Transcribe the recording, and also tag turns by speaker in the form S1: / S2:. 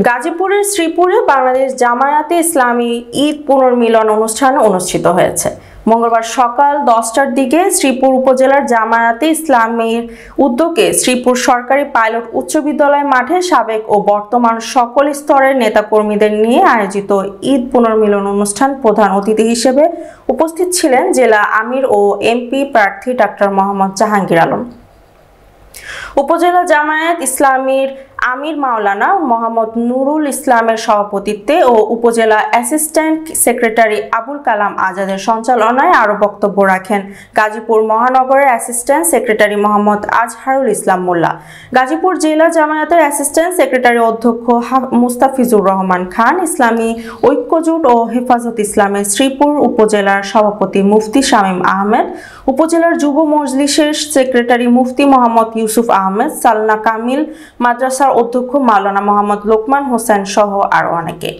S1: গাজীপুরের শ্রীপুরে বাংলাদেশ জামায়াতে ইসলামী ঈদ পুনর্মিলন অনুষ্ঠান অনুষ্ঠিত হয়েছে। মঙ্গলবার সকাল 10টার দিকে শ্রীপুর উপজেলার জামায়াতে ইসলামীর উদ্যোগে শ্রীপুর সরকারি পাইলট উচ্চ বিদ্যালয় মাঠে সাবেক ও বর্তমান সকল স্তরের নেতাকর্মীদের নিয়ে আয়োজিত ঈদ পুনর্মিলন অনুষ্ঠান প্রধান অতিথি হিসেবে উপস্থিত ছিলেন জেলা আমির ও এমপি প্রার্থী ডাক্তার মোহাম্মদ জাহাঙ্গীর আলম। উপজেলা জামায়াত ইসলামীর আমির মাওলানা মোহাম্মদ নুরুল ইসলামের সভাপতিত্বে ও উপজেলা অ্যাসিস্ট্যান্ট সেক্রেটারি আবুল কালাম আজাদের সঞ্চালনায় আরও বক্তব্য রাখেন গাজীপুর মহানগরের অ্যাসিস্ট্যান্ট সেক্রেটারি মোহাম্মদ আজহারুল ইসলাম মোল্লা, গাজীপুর জেলা জামায়াতের অ্যাসিস্ট্যান্ট সেক্রেটারি অধ্যক্ষ মুস্তাফিজুর রহমান খান, ইসলামী ঐক্যজোট ও হেফাজত ইসলামের শ্রীপুর উপজেলার সভাপতি মুফতি শামীম আহমেদ, উপজেলার যুব মজলিসের সেক্রেটারি মুফতি মোহাম্মদ ইউসুফ আহমেদ, সালনা কামিল মাদ্রাসার অধ্যক্ষ মাওলানা মোহাম্মদ লোকমান হোসেন সহ আরো অনেকে।